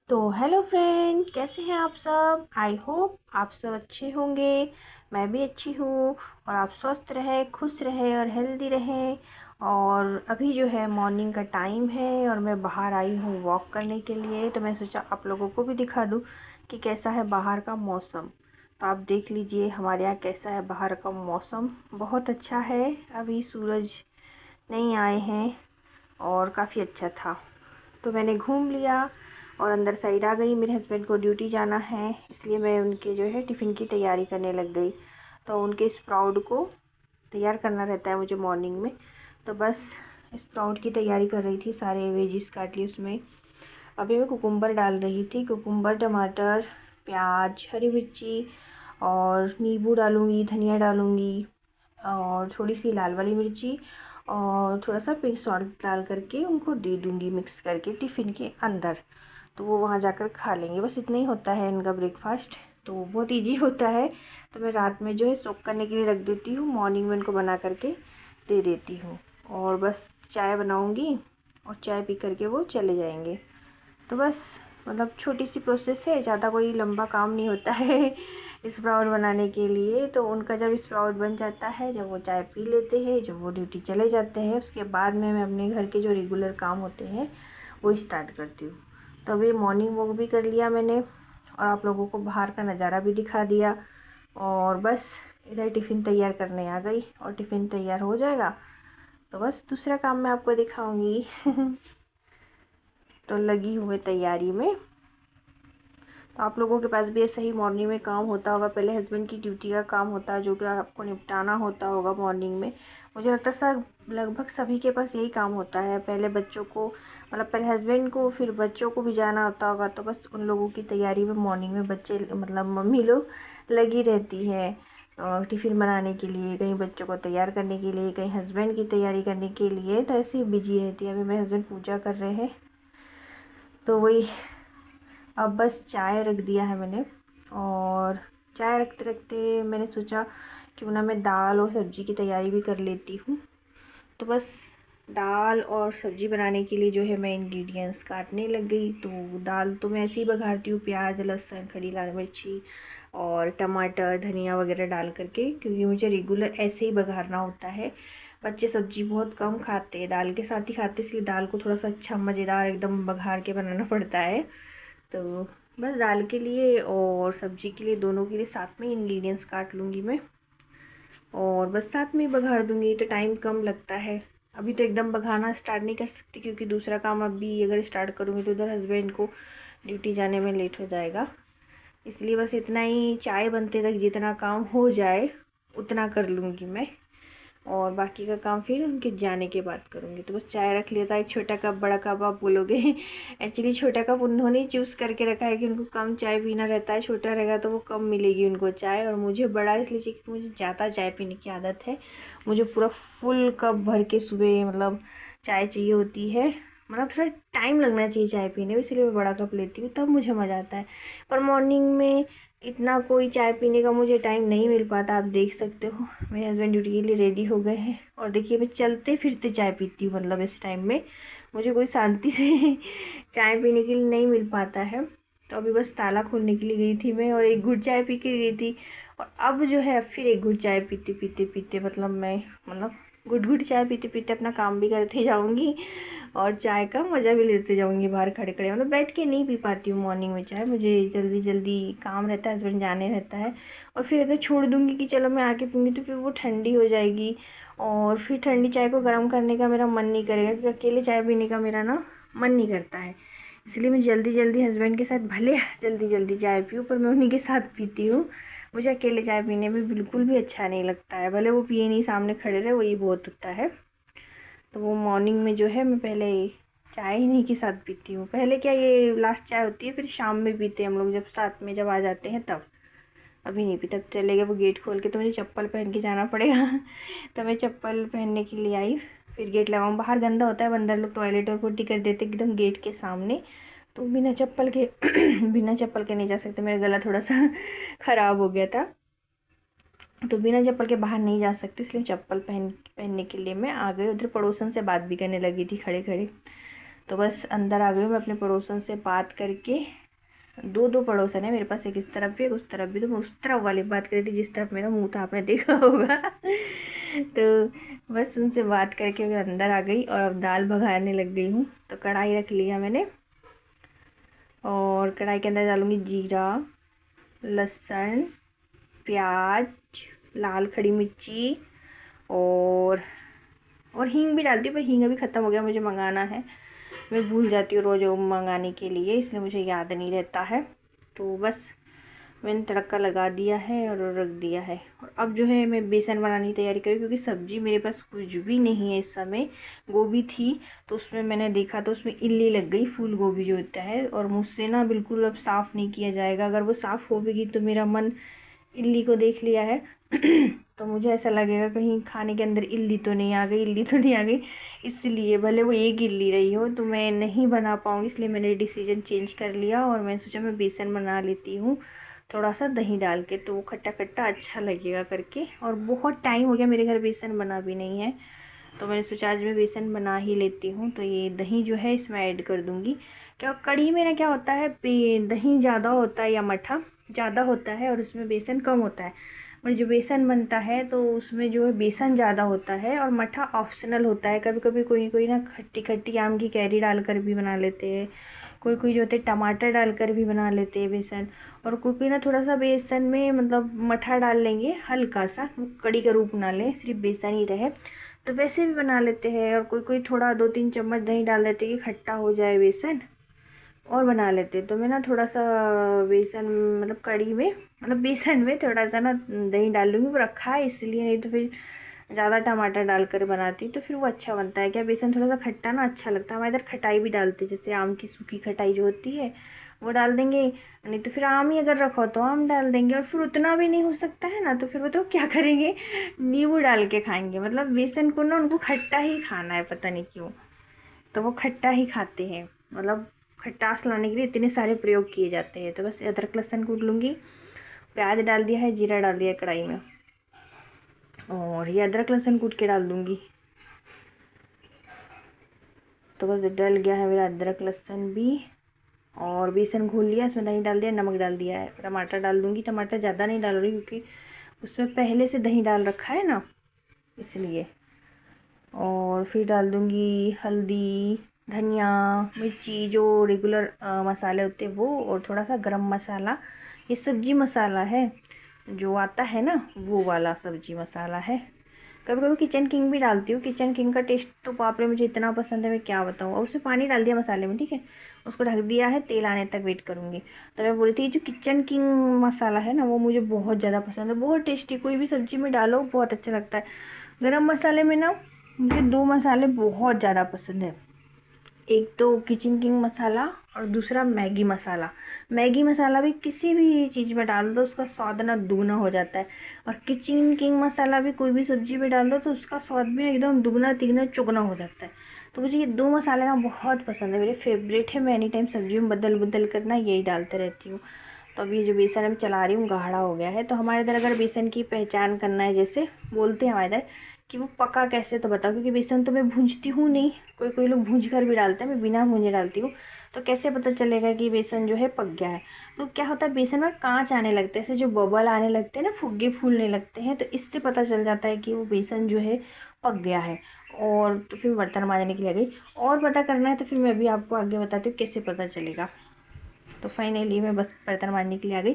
तो hello friend, कैसे हैं आप सब। आई होप आप सब अच्छे होंगे। मैं भी अच्छी हूँ। और आप स्वस्थ रहें, खुश रहें और हेल्दी रहें। और अभी जो है मॉर्निंग का टाइम है और मैं बाहर आई हूँ वॉक करने के लिए। तो मैं सोचा आप लोगों को भी दिखा दूँ कि कैसा है बाहर का मौसम। तो आप देख लीजिए हमारे यहाँ कैसा है बाहर का मौसम। बहुत अच्छा है। अभी सूरज नहीं आए हैं और काफ़ी अच्छा था। तो मैंने घूम लिया और अंदर साइड आ गई। मेरे हस्बैंड को ड्यूटी जाना है, इसलिए मैं उनके जो है टिफ़िन की तैयारी करने लग गई। तो उनके स्प्राउट को तैयार करना रहता है मुझे मॉर्निंग में। तो बस स्प्राउट की तैयारी कर रही थी, सारे वेजिस काट ली उसमें। अभी मैं कुकुम्बर डाल रही थी, कुकुम्बर, टमाटर, प्याज, हरी मिर्ची और नींबू डालूँगी, धनिया डालूँगी और थोड़ी सी लाल वाली मिर्ची और थोड़ा सा पिंक सॉल्ट डाल करके उनको दे दूँगी मिक्स करके टिफ़िन के अंदर। तो वो वहाँ जाकर खा लेंगे। बस इतना ही होता है इनका ब्रेकफास्ट। तो बहुत इजी होता है। तो मैं रात में जो है सोक करने के लिए रख देती हूँ, मॉर्निंग में इनको बना करके दे देती हूँ। और बस चाय बनाऊँगी और चाय पी करके वो चले जाएंगे। तो बस मतलब छोटी सी प्रोसेस है, ज़्यादा कोई लंबा काम नहीं होता है स्प्राउट बनाने के लिए। तो उनका जब स्प्राउट बन जाता है, जब वो चाय पी लेते हैं, जब वो ड्यूटी चले जाते हैं, उसके बाद में मैं अपने घर के जो रेगुलर काम होते हैं वो स्टार्ट करती हूँ। तो अभी मॉर्निंग वॉक भी कर लिया मैंने और आप लोगों को बाहर का नज़ारा भी दिखा दिया। और बस इधर टिफ़िन तैयार करने आ गई और टिफ़िन तैयार हो जाएगा तो बस दूसरा काम मैं आपको दिखाऊंगी तो लगी हुई तैयारी में। तो आप लोगों के पास भी ऐसा ही मॉर्निंग में काम होता होगा। पहले हस्बैंड की ड्यूटी का काम होता है जो कि आपको निपटाना होता होगा मॉर्निंग में। मुझे लगता है सब लगभग सभी के पास यही काम होता है। पहले बच्चों को मतलब पहले हस्बैंड को, फिर बच्चों को भी जाना होता होगा। तो बस उन लोगों की तैयारी में मॉर्निंग में बच्चे मतलब मम्मी लोग लगी रहती है टिफ़िन बनाने के लिए, कहीं बच्चों को तैयार करने के लिए, कहीं हस्बैंड की तैयारी करने के लिए। तो ऐसे ही बिजी रहती है। अभी मेरे हस्बैंड पूजा कर रहे हैं तो वही। अब बस चाय रख दिया है मैंने और चाय रखते रखते मैंने सोचा क्यों ना मैं दाल और सब्ज़ी की तैयारी भी कर लेती हूँ। तो बस दाल और सब्ज़ी बनाने के लिए जो है मैं इंग्रेडिएंट्स काटने लग गई। तो दाल तो मैं ऐसे ही बघारती हूँ, प्याज, लहसुन, खड़ी लाल मिर्ची और टमाटर, धनिया वगैरह डाल करके, क्योंकि मुझे रेगुलर ऐसे ही बघारना होता है। बच्चे सब्ज़ी बहुत कम खाते हैं, दाल के साथ ही खाते, इसलिए दाल को थोड़ा सा अच्छा मज़ेदार एकदम बघार के बनाना पड़ता है। तो बस दाल के लिए और सब्ज़ी के लिए दोनों के लिए साथ में इंग्रेडिएंट्स काट लूँगी मैं और बस साथ में बघार दूँगी। तो टाइम कम लगता है। अभी तो एकदम बघारना स्टार्ट नहीं कर सकती क्योंकि दूसरा काम अभी अगर स्टार्ट करूँगी तो उधर हस्बैंड को ड्यूटी जाने में लेट हो जाएगा। इसलिए बस इतना ही, चाय बनते तक जितना काम हो जाए उतना कर लूँगी मैं और बाकी का काम फिर उनके जाने के बाद करूँगी। तो बस चाय रख लिया था, एक छोटा कप, बड़ा कप आप बोलोगे एक्चुअली छोटा कप उन्होंने ही चूज़ करके रखा है कि उनको कम चाय पीना रहता है। छोटा रहेगा तो वो कम मिलेगी उनको चाय, और मुझे बड़ा इसलिए चाहिए कि मुझे ज़्यादा चाय पीने की आदत है। मुझे पूरा फुल कप भर के सुबह मतलब चाय चाहिए होती है। मतलब थोड़ा टाइम लगना चाहिए चाय पीने में, इसलिए मैं बड़ा कप लेती हूँ, तब मुझे मज़ा आता है। पर मॉर्निंग में इतना कोई चाय पीने का मुझे टाइम नहीं मिल पाता। आप देख सकते हो मेरे हस्बैंड ड्यूटी के लिए रेडी हो गए हैं और देखिए मैं चलते फिरते चाय पीती हूँ। मतलब इस टाइम में मुझे कोई शांति से चाय पीने के लिए नहीं मिल पाता है। तो अभी बस ताला खोलने के लिए गई थी मैं और एक घुट चाय पी के गई थी। और अब जो है फिर एक घुट चाय पीते पीते पीते मतलब मैं मतलब घुट घुट चाय पीते पीते अपना काम भी करते जाऊँगी और चाय का मज़ा भी लेते जाऊँगी बाहर खड़े खड़े। मतलब बैठ के नहीं पी पाती हूँ मॉर्निंग में चाय, मुझे जल्दी जल्दी काम रहता है, हस्बैंड जाने रहता है। और फिर अगर छोड़ दूँगी कि चलो मैं आके पीऊँगी तो फिर वो ठंडी हो जाएगी और फिर ठंडी चाय को गर्म करने का मेरा मन नहीं करेगा, क्योंकि अकेले चाय पीने का मेरा ना मन नहीं करता है। इसलिए मैं जल्दी जल्दी हस्बैंड के साथ भले जल्दी जल्दी चाय पीऊँ, पर मैं उन्हीं के साथ पीती हूँ। मुझे अकेले चाय पीने में बिल्कुल भी अच्छा नहीं लगता है, भले वो पिए नहीं, सामने खड़े रहे, वही बहुत होता है। तो वो मॉर्निंग में जो है मैं पहले चाय इन्हीं के साथ पीती हूँ। पहले क्या ये लास्ट चाय होती है, फिर शाम में पीते हैं हम लोग, जब साथ में जब आ जाते हैं तब। अभी नहीं पीता, चले गए वो गेट खोल के, तो मुझे चप्पल पहन के जाना पड़ेगा तो मैं चप्पल पहनने के लिए आई, फिर गेट लगाऊँ। बाहर गंदा होता है, बंदर लोग टॉयलेट और पोटी कर देते एकदम गेट के सामने। तो बिना चप्पल के बिना चप्पल के नहीं जा सकते, मेरा गला थोड़ा सा ख़राब हो गया था, तो बिना चप्पल के बाहर नहीं जा सकते, इसलिए चप्पल पहनने के लिए मैं आ गई। उधर पड़ोसन से बात भी करने लगी थी खड़े खड़े। तो बस अंदर आ गई हूँ मैं अपने पड़ोसन से बात करके। दो दो पड़ोसन है मेरे पास, एक इस तरफ भी एक उस तरफ भी। तो मैं उस तरफ वाली बात कर रही थी जिस तरफ मेरा मुंह था, आपने देखा होगा। तो बस उनसे बात करके मैं अंदर आ गई और अब दाल भगाने लग गई हूँ। तो कढ़ाई रख लिया मैंने और कढ़ाई के अंदर डालूँगी जीरा, लहसुन, प्याज, लाल खड़ी मिर्ची और हींग भी डालती हूँ, पर हींग अभी ख़त्म हो गया, मुझे मंगाना है। मैं भूल जाती हूँ रोज़ मंगाने के लिए, इसलिए मुझे याद नहीं रहता है। तो बस मैंने तड़का लगा दिया है और रख दिया है। और अब जो है मैं बेसन बनाने की तैयारी करी, क्योंकि सब्ज़ी मेरे पास कुछ भी नहीं है इस समय। गोभी थी तो उसमें मैंने देखा तो उसमें इल्ली लग गई, फूल गोभी जो होता है, और मुझसे ना बिल्कुल अब साफ़ नहीं किया जाएगा। अगर वो साफ़ होगी तो मेरा मन इल्ली को देख लिया है तो मुझे ऐसा लगेगा कहीं खाने के अंदर इल्ली तो नहीं आ गई, इल्ली तो नहीं आ गई। इसलिए भले वो एक इल्ली रही हो तो मैं नहीं बना पाऊँगी, इसलिए मैंने डिसीजन चेंज कर लिया और मैंने सोचा मैं बेसन बना लेती हूँ थोड़ा सा दही डाल के, तो वो खट्टा खट्टा अच्छा लगेगा करके। और बहुत टाइम हो गया मेरे घर बेसन बना भी नहीं है, तो मैंने सोचा आज मैं बेसन बना ही लेती हूँ। तो ये दही जो है इसमें ऐड कर दूँगी। क्या कढ़ी में ना क्या होता है, दही ज़्यादा होता है या मट्ठा ज़्यादा होता है और उसमें बेसन कम होता है। और जो बेसन बनता है तो उसमें जो है बेसन ज़्यादा होता है और मट्ठा ऑप्शनल होता है। कभी कभी कोई कोई ना खट्टी खट्टी आम की कैरी डालकर भी बना लेते हैं, कोई कोई जो होते हैं टमाटर डालकर भी बना लेते हैं बेसन, और कोई कोई ना थोड़ा सा बेसन में मतलब मट्ठा डाल लेंगे हल्का सा, कड़ी का रूप ना लें, सिर्फ बेसन ही रहे, तो वैसे भी बना लेते हैं। और कोई कोई थोड़ा 2-3 चम्मच दही डाल देते हैं कि खट्टा हो जाए बेसन, और बना लेते। तो मैं ना थोड़ा सा बेसन मतलब कढ़ी में मतलब बेसन में थोड़ा सा ना दही डाल लूँगी, वो रखा है इसलिए, नहीं तो फिर ज़्यादा टमाटर डालकर बनाती तो फिर वो अच्छा बनता है। क्या बेसन थोड़ा सा खट्टा ना अच्छा लगता है। हमारे इधर खटाई भी डालते, जैसे आम की सूखी खटाई जो होती है वो डाल देंगे, नहीं तो फिर आम ही अगर रखो तो आम डाल देंगे। और फिर उतना भी नहीं हो सकता है ना, तो फिर वो तो क्या करेंगे, नींबू डाल के खाएंगे। मतलब बेसन को ना उनको खट्टा ही खाना है, पता नहीं क्यों, तो वो खट्टा ही खाते हैं। मतलब खटास लाने के लिए इतने सारे प्रयोग किए जाते हैं। तो बस अदरक लहसुन कूट लूँगी, प्याज डाल दिया है, जीरा डाल दिया है कढ़ाई में, और ये अदरक लहसुन कूट के डाल दूँगी। तो बस डल गया है मेरा अदरक लहसुन भी, और बेसन घोल लिया, इसमें दही डाल दिया, नमक डाल दिया है। टमाटर डाल दूँगी, टमाटर ज़्यादा नहीं डाल रही क्योंकि उसमें पहले से दही डाल रखा है ना, इसलिए। और फिर डाल दूँगी हल्दी, धनिया, मिर्ची, जो रेगुलर मसाले होते हैं वो, और थोड़ा सा गरम मसाला। ये सब्जी मसाला है जो आता है ना, वो वाला सब्जी मसाला है। कभी कभी किचन किंग भी डालती हूँ। किचन किंग का टेस्ट तो बाप रे मुझे इतना पसंद है, मैं क्या बताऊँ। और उसमें पानी डाल दिया मसाले में, ठीक है, उसको ढक दिया है, तेल आने तक वेट करूँगी। तो मैं बोली थी जो किचन किंग मसाला है ना, वो मुझे बहुत ज़्यादा पसंद है, बहुत टेस्टी, कोई भी सब्ज़ी में डालो बहुत अच्छा लगता है। गरम मसाले में ना मुझे 2 मसाले बहुत ज़्यादा पसंद है, एक तो किचन किंग मसाला और दूसरा मैगी मसाला। मैगी मसाला भी किसी भी चीज़ में डाल दो उसका स्वाद ना दुगना हो जाता है, और किचन किंग मसाला भी कोई भी सब्ज़ी में डाल दो तो उसका स्वाद भी एकदम दुगना तिगना चौगुना हो जाता है। तो मुझे ये 2 मसाले ना बहुत पसंद है, मेरे फेवरेट है। मैं एनी टाइम सब्जी में बदल बदल कर ना यही डालते रहती हूँ। तो अभी जो बेसन मैं चला रही हूँ गाढ़ा हो गया है। तो हमारे इधर अगर बेसन की पहचान करना है, जैसे बोलते हैं हमारे इधर कि वो पका कैसे, तो बताओ, क्योंकि बेसन तो मैं भूंजती हूँ नहीं, कोई कोई लोग भूंज कर भी डालते हैं, मैं बिना भूंजे डालती हूँ। तो कैसे पता चलेगा कि बेसन जो है पक गया है, तो क्या होता है बेसन में कांच आने लगते हैं, ऐसे जो बबल आने लगते हैं ना, फुग्गे फूलने लगते हैं, तो इससे पता चल जाता है कि वो बेसन जो है पक गया है। और तो फिर बर्तन मांजने के लिए आ गई। और पता करना है तो फिर मैं भी आपको आगे बताती हूँ कैसे पता चलेगा। तो फाइनली मैं बस बर्तन मांजने के लिए आ गई।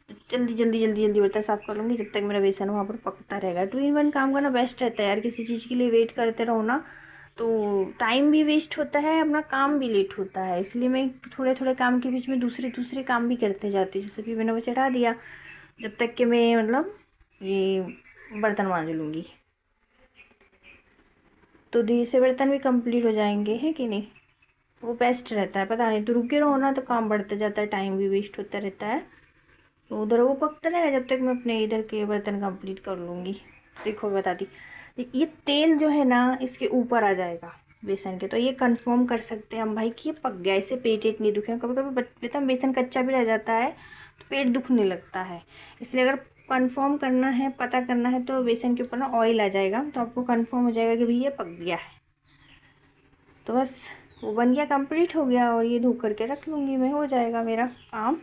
तो जल्दी जल्दी जल्दी जल्दी बर्तन साफ़ कर लूँगी, जब तक मेरा बेसन वहाँ पर पकता रहेगा। 2 इन 1 काम करना बेस्ट रहता है यार, किसी चीज़ के लिए वेट करते रहो ना तो टाइम भी वेस्ट होता है, अपना काम भी लेट होता है। इसलिए मैं थोड़े थोड़े काम के बीच में दूसरे दूसरे काम भी करते जाती हूँ। जैसे कि मैंने वो चढ़ा दिया, जब तक कि मैं मतलब ये बर्तन मांज लूँगी, तो धीरे से बर्तन भी कंप्लीट हो जाएंगे, है कि नहीं। वो बेस्ट रहता है, पता नहीं तो रुके रहो ना तो काम बढ़ते जाता है, टाइम भी वेस्ट होता रहता है। तो उधर वो पकता रहेगा जब तक मैं अपने इधर के बर्तन कंप्लीट कर लूँगी। देखो बताती, ये तेल जो है ना इसके ऊपर आ जाएगा बेसन के, तो ये कंफर्म कर सकते हैं हम भाई कि ये पक गया, इससे पेट एट नहीं दुखेगा। कभी कभी पता बेसन कच्चा भी रह जाता है तो पेट दुखने लगता है। इसलिए अगर कंफर्म करना है, पता करना है, तो बेसन के ऊपर ना ऑयल आ जाएगा, तो आपको कंफर्म हो जाएगा कि भाई ये पक गया है। तो बस वो बन गया, कंप्लीट हो गया। और ये धो करके रख लूँगी मैं, हो जाएगा मेरा काम।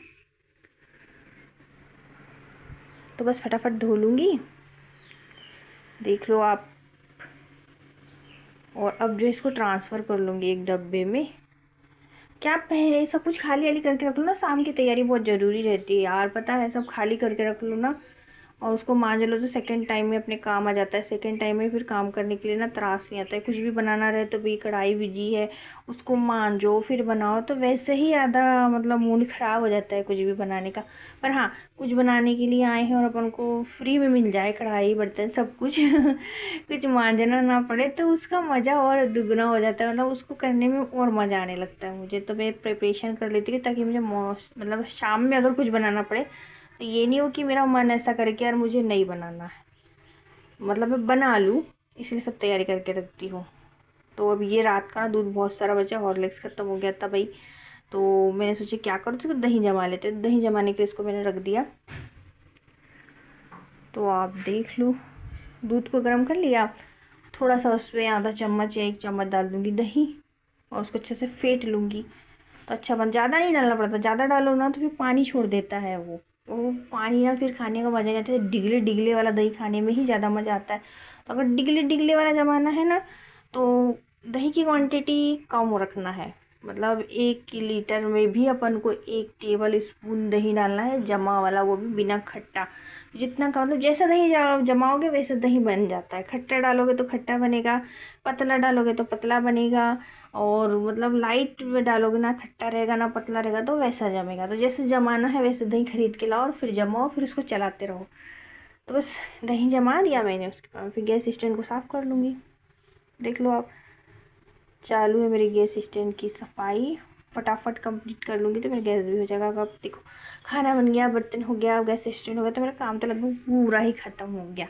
तो बस फटाफट धो लूँगी, देख लो आप। और अब जो इसको ट्रांसफ़र कर लूँगी एक डब्बे में। क्या पहले सब कुछ खाली वाली करके रख लो ना, शाम की तैयारी बहुत ज़रूरी रहती है यार, पता है। सब खाली करके रख लो ना, और उसको मांज लो तो सेकंड टाइम में अपने काम आ जाता है। सेकंड टाइम में फिर काम करने के लिए ना त्रास नहीं आता है। कुछ भी बनाना रहे तो भाई कढ़ाई बिजी है, उसको मांजो फिर बनाओ, तो वैसे ही आधा मतलब मूड ख़राब हो जाता है कुछ भी बनाने का। पर हाँ, कुछ बनाने के लिए आए हैं और अपन को फ्री में मिल जाए कढ़ाई बर्तन सब कुछ कुछ मांजना ना पड़े, तो उसका मज़ा और दुगना हो जाता है। मतलब उसको करने में और मज़ा आने लगता है मुझे। तो मैं प्रिपरेशन कर लेती हूँ ताकि मुझे मतलब शाम में अगर कुछ बनाना पड़े तो ये नहीं हो कि मेरा मन ऐसा करे कि यार मुझे नहीं बनाना है, मतलब मैं बना लूँ, इसलिए सब तैयारी करके रखती हूँ। तो अब ये रात का दूध बहुत सारा बचा, हॉर्लिक्स खत्म हो गया था भाई। तो मैंने सोचा क्या करूँ, तो दही जमा लेते। दही जमाने के लिए इसको मैंने रख दिया। तो आप देख लो, दूध को गर्म कर लिया, थोड़ा सा उसमें आधा चम्मच या 1 चम्मच डाल दूँगी दही, और उसको अच्छे से फेंट लूँगी। तो अच्छा बन, ज़्यादा नहीं डालना पड़ता, ज़्यादा डालो ना तो फिर पानी छोड़ देता है वो पानी ना फिर खाने का मज़ा नहीं आता है। डिगले डिगले वाला दही खाने में ही ज़्यादा मज़ा आता है। तो अगर डिगले डिगले वाला जमाना है ना, तो दही की क्वांटिटी कम रखना है। मतलब 1 लीटर में भी अपन को 1 टेबल स्पून दही डालना है, जमा वाला, वो भी बिना खट्टा। जितना का मतलब जैसा दही जमाओगे वैसे दही बन जाता है। खट्टा डालोगे तो खट्टा बनेगा, पतला डालोगे तो पतला बनेगा, और मतलब लाइट में डालोगे ना खट्टा रहेगा ना पतला रहेगा, तो वैसा जमेगा। तो जैसे जमाना है वैसे दही खरीद के लाओ और फिर जमाओ, फिर उसको चलाते रहो। तो बस दही जमा दिया मैंने, उसके बाद फिर गैस स्टैंड को साफ़ कर लूँगी। देख लो आप, चालू है मेरी गैस स्टैंड की सफाई। फटाफट कंप्लीट कर लूँगी तो मेरा गैस भी हो जाएगा। अब देखो, खाना बन गया, बर्तन हो गया, गैस स्टैंड हो गया, तो मेरा काम तो लगभग पूरा ही ख़त्म हो गया।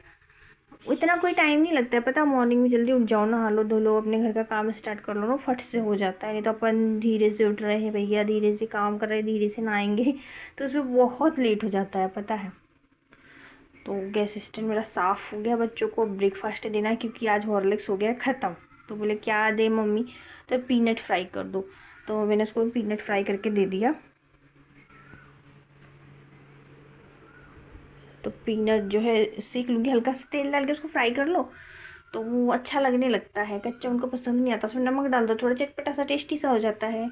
इतना कोई टाइम नहीं लगता है, पता। मॉर्निंग में जल्दी उठ जाओ, नहा लो धो लो, अपने घर का काम स्टार्ट कर लो ना, फट से हो जाता है। नहीं तो अपन धीरे से उठ रहे हैं भैया, धीरे से काम कर रहे हैं, धीरे से नहाएंगे, तो उसमें बहुत लेट हो जाता है, पता है। तो गैस स्टैंड मेरा साफ़ हो गया। बच्चों को ब्रेकफास्ट देना है क्योंकि आज हॉर्लिक्स हो गया ख़त्म। तो बोले क्या दे मम्मी, तो पीनट फ्राई कर दो। तो मैंने उसको पीनट फ्राई करके दे दिया। तो पीनट जो है सेक लूँगी, हल्का सा तेल डाल के उसको फ्राई कर लो, तो वो अच्छा लगने लगता है। कच्चा उनको पसंद नहीं आता, उसमें नमक डाल दो, थोड़ा चटपटा सा टेस्टी सा हो जाता है,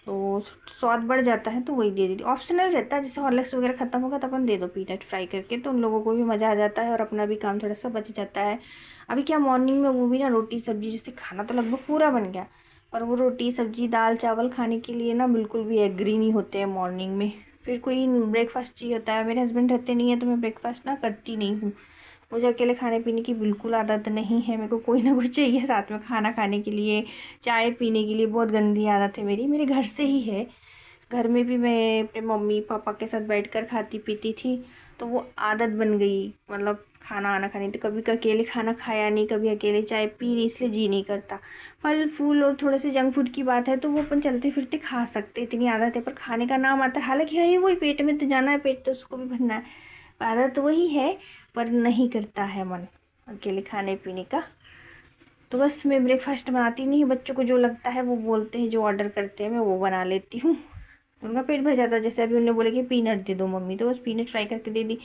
तो स्वाद बढ़ जाता है। तो वही दे दी, ऑप्शनल रहता है। जैसे हॉर्लिक्स वगैरह ख़त्म होगा तो अपन दे दो पीनट फ्राई करके, तो उन लोगों को भी मज़ा आ जाता है और अपना भी काम थोड़ा सा बच जाता है। अभी क्या मॉर्निंग में वो भी ना रोटी सब्जी, जैसे खाना तो लगभग पूरा बन गया, पर वो रोटी सब्जी दाल चावल खाने के लिए ना बिल्कुल भी एग्री नहीं होते हैं मॉर्निंग में। फिर कोई ब्रेकफास्ट चाहिए होता है। मेरे हस्बैंड रहते नहीं है तो मैं ब्रेकफास्ट ना करती नहीं हूँ। मुझे अकेले खाने पीने की बिल्कुल आदत नहीं है। मेरे को कोई ना कोई चाहिए साथ में खाना खाने के लिए, चाय पीने के लिए। बहुत गंदी आदत है मेरी, मेरे घर से ही है। घर में भी मैं अपने मम्मी पापा के साथ बैठकर खाती पीती थी, तो वो आदत बन गई। मतलब खाना आना खाने, तो कभी अकेले खाना खाया नहीं, कभी अकेले चाय पी नहीं, इसलिए जी नहीं करता। फल फूल और थोड़े से जंक फूड की बात है तो वो अपन चलते फिरते खा सकते, इतनी आदत है। पर खाने का नाम आता है, हालांकि है वही, पेट में तो जाना है, पेट तो उसको भी भरना है, आदत वही है, पर नहीं करता है मन अकेले खाने पीने का। तो बस मैं ब्रेकफास्ट बनाती नहीं, बच्चों को जो लगता है वो बोलते हैं, जो ऑर्डर करते हैं मैं वो बना लेती हूँ। उनका पेट भर जाता है। जैसे अभी उन्होंने बोले कि पीनट दे दो मम्मी, तो बस पीनट फ्राई करके दे दी।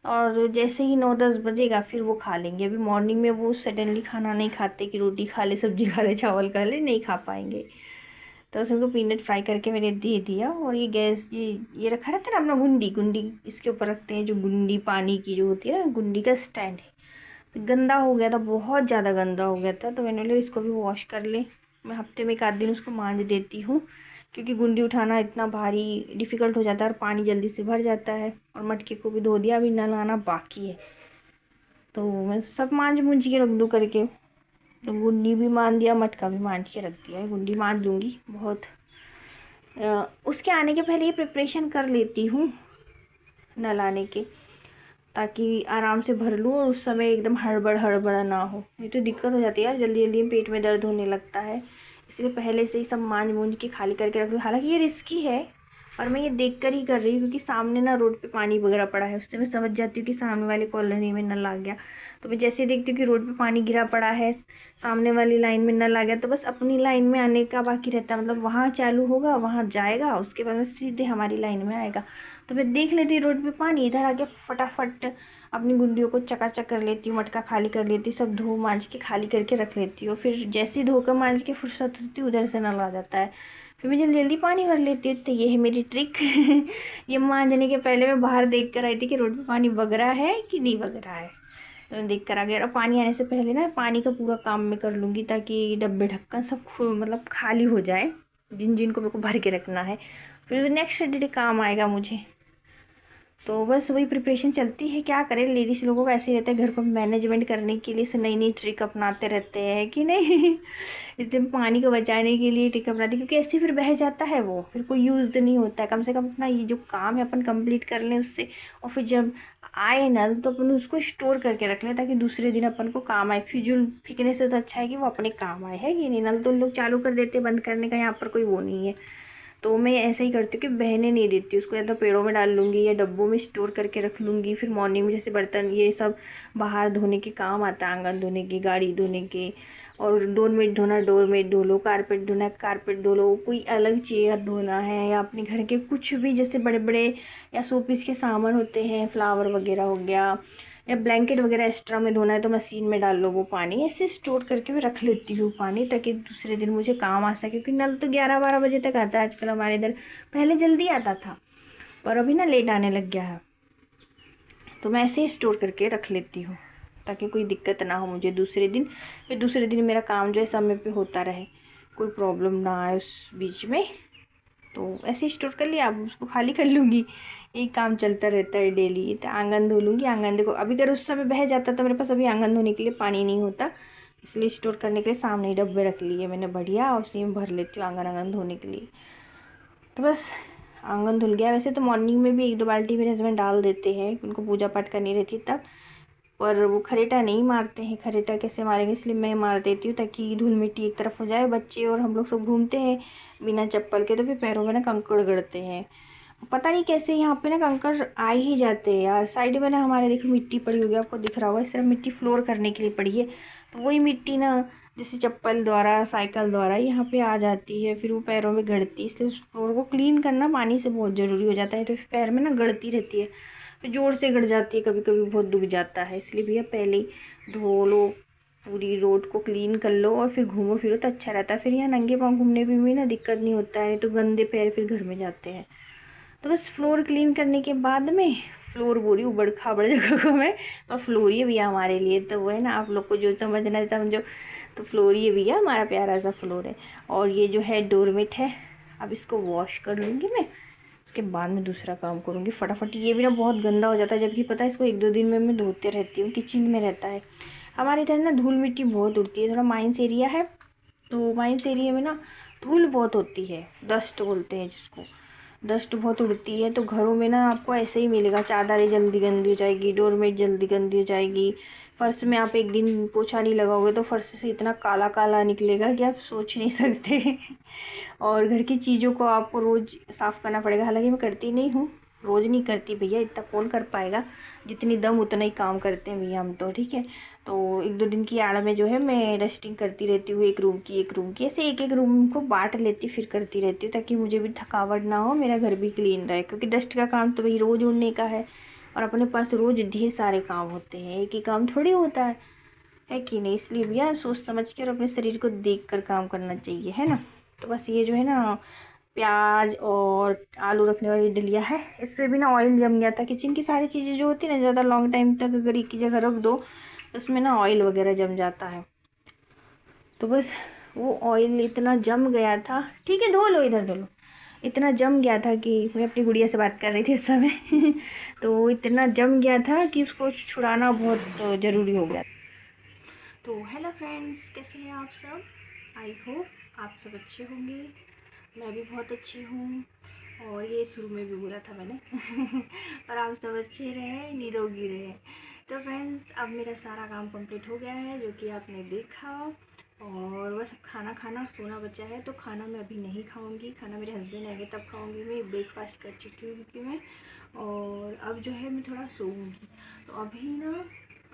और जैसे ही 9-10 बजेगा फिर वो खा लेंगे। अभी मॉर्निंग में वो सडनली खाना नहीं खाते कि रोटी खा ले सब्जी खा ले चावल खा ले, नहीं खा पाएंगे। तो बस उनको पीनट फ्राई करके मैंने दे दिया। और ये गैस ये रखा रहता है ना अपना गुंडी, गुंडी इसके ऊपर रखते हैं, जो गुंडी पानी की जो होती है ना, गुंडी का स्टैंड है। तो गंदा हो गया था, बहुत ज़्यादा गंदा हो गया था, तो मैंने बोला इसको भी वॉश कर ले। मैं हफ्ते में 1 आध दिन उसको मांज देती हूँ, क्योंकि गुंडी उठाना इतना भारी डिफ़िकल्ट हो जाता है और पानी जल्दी से भर जाता है। और मटके को भी धो दिया, अभी नलाना बाकी है। तो मैं सब मांज मूंज के रख दूँ करके। तो गुंडी भी मान दिया, मटका भी मान के रख दिया है। गुंडी मान दूँगी बहुत। उसके आने के पहले ये प्रिपरेशन कर लेती हूँ नलाने के, ताकि आराम से भर लूँ और उस समय एकदम हड़बड़ हड़बड़ा ना हो। नहीं तो दिक्कत हो जाती है यार, जल्दी जल्दी में पेट में दर्द होने लगता है। इसलिए पहले से ही सब मांज मूंज के खाली करके रख लूँ। हालांकि ये रिस्की है, और मैं ये देख कर ही कर रही हूँ क्योंकि सामने ना रोड पे पानी वगैरह पड़ा है, उससे मैं समझ जाती हूँ कि सामने वाली कॉलोनी में नल आ गया। तो मैं जैसे ही देखती हूँ कि रोड पे पानी गिरा पड़ा है, सामने वाली लाइन में नल आ गया, तो बस अपनी लाइन में आने का बाकी रहता है, मतलब वहाँ चालू होगा, वहाँ जाएगा, उसके बाद में सीधे हमारी लाइन में आएगा। तो मैं देख लेती हूँ रोड पे पानी, इधर आके फटाफट अपनी गुंडियों को चकाचक कर लेती हूँ, मटका खाली कर लेती हूँ, सब धो मांज के खाली करके रख लेती हूँ। फिर जैसे ही धोकर मांज के फुर्सत होती है उधर से नल आ जाता है, फिर मैं जल्दी जल्दी पानी भर लेती हूँ। तो ये है मेरी ट्रिक। ये मांजने के पहले मैं बाहर देख कर आई थी कि रोड पे पानी बग रहा है कि नहीं बग रहा है, तो मैं देख कर आ गया। और पानी आने से पहले ना पानी का पूरा काम मैं कर लूँगी ताकि डब्बे ढक्कन सब मतलब खाली हो जाए, जिन जिन को मेरे को भर के रखना है, फिर नेक्स्ट डे काम आएगा मुझे। तो बस वही प्रिपरेशन चलती है, क्या करें, लेडीज़ लोगों का ऐसे ही रहता है, घर को मैनेजमेंट करने के लिए से नई नई ट्रिक अपनाते रहते हैं कि नहीं। इसलिए पानी को बचाने के लिए ट्रिक अपनाते, क्योंकि ऐसे फिर बह जाता है वो, फिर कोई यूज़ नहीं होता है। कम से कम अपना ये जो काम है अपन कंप्लीट कर लें उससे, और फिर जब आए नल तो अपन उसको स्टोर करके रख लें ताकि दूसरे दिन अपन को काम आए। फिजूल फेंकने से तो अच्छा है कि वो अपने काम आए, है कि नहीं। नल तो लोग चालू कर देते, बंद करने का यहाँ पर कोई वो नहीं है। तो मैं ऐसा ही करती हूँ कि बहने नहीं देती उसको, या तो पेड़ों में डाल लूँगी या डब्बों में स्टोर करके रख लूँगी। फिर मॉर्निंग में जैसे बर्तन ये सब बाहर धोने के काम आता है, आंगन धोने के, गाड़ी धोने के, और डोरमेट धोना डोरमेट धो लो, कारपेट धोना कारपेट धो लो, कोई अलग चेयर धोना है, या अपने घर के कुछ भी जैसे बड़े बड़े या शोपीस के सामान होते हैं, फ्लावर वगैरह हो गया, या ब्लैंकेट वगैरह एक्स्ट्रा में धोना है तो मशीन में डाल लो वो पानी। ऐसे स्टोर करके मैं रख लेती हूँ पानी, ताकि दूसरे दिन मुझे काम आ सके। क्योंकि नल तो 11-12 बजे तक आता है आजकल हमारे इधर, पहले जल्दी आता था पर अभी ना लेट आने लग गया है। तो मैं ऐसे ही स्टोर करके रख लेती हूँ ताकि कोई दिक्कत ना हो मुझे दूसरे दिन, फिर दूसरे दिन मेरा काम जो है समय पे होता रहे, कोई प्रॉब्लम ना आए उस बीच में। तो ऐसे स्टोर कर लिया, अब उसको खाली कर लूँगी, एक काम चलता रहता है डेली। तो आंगन धो लूँगी, आंगन देखो अभी अगर उस समय बह जाता तो मेरे पास अभी आंगन धोने के लिए पानी नहीं होता, इसलिए स्टोर करने के लिए सामने ही डब्बे रख लिए मैंने बढ़िया, और उसी में भर लेती हूँ आंगन आंगन धोने के लिए। तो बस आंगन धुल गया। वैसे तो मॉर्निंग में भी 1-2 बाल्टी मेरे हस्बैंड डाल देते हैं, उनको पूजा पाठ करनी रहती है तब, पर वो खरेटा नहीं मारते हैं। खरेटा कैसे मारेंगे, इसलिए मैं मार देती हूँ ताकि धूल मिट्टी एक तरफ हो जाए। बच्चे और हम लोग सब घूमते हैं बिना चप्पल के, तो फिर पैरों में ना कंकड़ गड़ते हैं, पता नहीं कैसे यहाँ पे ना कंकड़ आ ही जाते हैं यार। साइड में ना हमारे देखो मिट्टी पड़ी होगी, आपको दिख रहा होगा, इस तरह मिट्टी फ्लोर करने के लिए पड़ी है, तो वही मिट्टी ना जैसे चप्पल द्वारा साइकिल द्वारा यहाँ पे आ जाती है, फिर वो पैरों में गड़ती है। इसलिए उस फ्लोर को क्लीन करना पानी से बहुत ज़रूरी हो जाता है, तो फिर पैर में ना गड़ती रहती है, फिर जोर से गड़ जाती है, कभी कभी बहुत दुख जाता है। इसलिए भैया पहले ही धो लो, पूरी रोड को क्लीन कर लो और फिर घूमो फिरो तो अच्छा रहता है। फिर यहाँ नंगे पाँव घूमने में भी ना दिक्कत नहीं होता है, तो गंदे पैर फिर घर में जाते हैं। तो बस फ्लोर क्लीन करने के बाद में, फ्लोर बोरी उबड़ खाबड़ जगह को मैं, और फ्लोर ही है भैया हमारे लिए, तो वो है ना, आप लोग को जो समझना है समझो। तो फ्लोर ही है भैया, हमारा प्यारा सा फ्लोर है। और ये जो है डोरमेट है, अब इसको वॉश कर लूँगी मैं, उसके बाद में दूसरा काम करूँगी फटाफट। ये भी ना बहुत गंदा हो जाता है, जबकि पता है इसको 1-2 दिन में मैं धोते रहती हूँ, किचन में रहता है। हमारे इधर ना धूल मिट्टी बहुत उड़ती है, थोड़ा माइंस एरिया है, तो माइंस एरिया में ना धूल बहुत होती है, डस्ट बोलते हैं जिसको, डस्ट बहुत उड़ती है। तो घरों में ना आपको ऐसे ही मिलेगा, चादरें जल्दी गंदी हो जाएगी, डोरमेट जल्दी गंदी हो जाएगी, फर्श में आप एक दिन पोछा नहीं लगाओगे तो फर्श से इतना काला काला निकलेगा कि आप सोच नहीं सकते। और घर की चीज़ों को आपको रोज़ साफ़ करना पड़ेगा, हालांकि मैं करती नहीं हूँ, रोज़ नहीं करती भैया, इतना कौन कर पाएगा, जितनी दम उतना ही काम करते हैं भैया हम तो, ठीक है। तो 1-2 दिन की आड़ में जो है मैं डस्टिंग करती रहती हूँ, एक रूम की, ऐसे एक एक रूम को बांट लेती फिर करती रहती हूँ, ताकि मुझे भी थकावट ना हो, मेरा घर भी क्लीन रहे। क्योंकि डस्ट का काम तो भाई रोज़ उड़ने का है, और अपने पास रोज़ ढेर सारे काम होते हैं, एक ही काम थोड़ी होता है कि नहीं। इसलिए भैया सोच समझ कर और अपने शरीर को देख कर काम करना चाहिए, है ना। तो बस ये जो है ना प्याज और आलू रखने वाली डलिया है, इस पर भी ना ऑयल जम गया था। किचन की सारी चीज़ें जो होती है ना, ज़्यादा लॉन्ग टाइम तक अगर एक ही जगह रख दो तो उसमें ना ऑयल वगैरह जम जाता है। तो बस वो ऑयल इतना जम गया था, ठीक है धो लो, इधर धो लो, इतना जम गया था कि मैं अपनी गुड़िया से बात कर रही थी इस समय। तो वो इतना जम गया था कि उसको छुड़ाना बहुत ज़रूरी हो गया। तो हेलो फ्रेंड्स, कैसे हैं आप सब, आई होप आप सब अच्छे होंगे। मैं भी बहुत अच्छी हूँ, और ये शुरू में भी बोला था मैंने। और आप सब अच्छे रहे, निरोगी रहे। तो फ्रेंड्स अब मेरा सारा काम कंप्लीट हो गया है, जो कि आपने देखा, और बस अब खाना खाना और सोना बचा है। तो खाना मैं अभी नहीं खाऊंगी, खाना मेरे हस्बैंड आएंगे तब खाऊंगी। मैं ब्रेकफास्ट कर चुकी हूँ क्योंकि मैं, और अब जो है मैं थोड़ा सोऊंगी। तो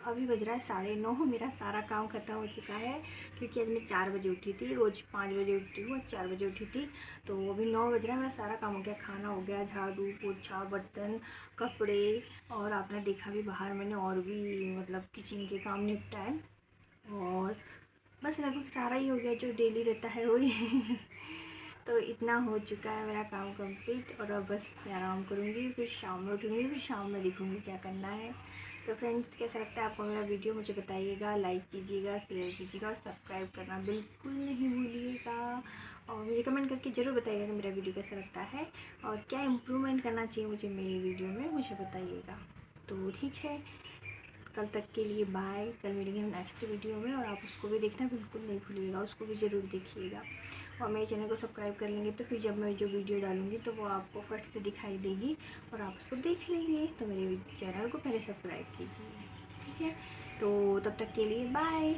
अभी बज रहा है 9:30, मेरा सारा काम ख़त्म हो चुका है क्योंकि आज मैं 4 बजे उठी थी। रोज़ 5 बजे उठती हूँ, आज 4 बजे उठी थी। तो अभी 9 बज रहा है, मेरा सारा काम हो गया। खाना हो गया, झाड़ू पोछा बर्तन कपड़े, और आपने देखा भी बाहर मैंने और भी मतलब किचन के काम निपटाए। और बस लगभग सारा ही हो गया जो डेली रहता है वही तो इतना हो चुका है मेरा काम कंप्लीट। और अब बस मैं आराम करूँगी, फिर शाम में उठूँगी, फिर शाम में देखूँगी क्या करना है। तो फ्रेंड्स, कैसा लगता है आपको मेरा वीडियो, मुझे बताइएगा। लाइक कीजिएगा, शेयर कीजिएगा और सब्सक्राइब करना बिल्कुल नहीं भूलिएगा। और मुझे कमेंट करके ज़रूर बताइएगा कि मेरा वीडियो कैसा लगता है और क्या इम्प्रूवमेंट करना चाहिए मुझे मेरी वीडियो में, मुझे बताइएगा। तो ठीक है, कल तक के लिए बाय। कल मिलेंगे हम नेक्स्ट वीडियो में, और आप उसको भी देखना बिल्कुल नहीं भूलिएगा, उसको भी ज़रूर देखिएगा। और मेरे चैनल को सब्सक्राइब कर लेंगे तो फिर जब मैं जो वीडियो डालूँगी तो वो आपको फट से दिखाई देगी और आप उसको देख लेंगे। तो मेरे चैनल को पहले सब्सक्राइब कीजिए, ठीक है। तो तब तक के लिए बाय।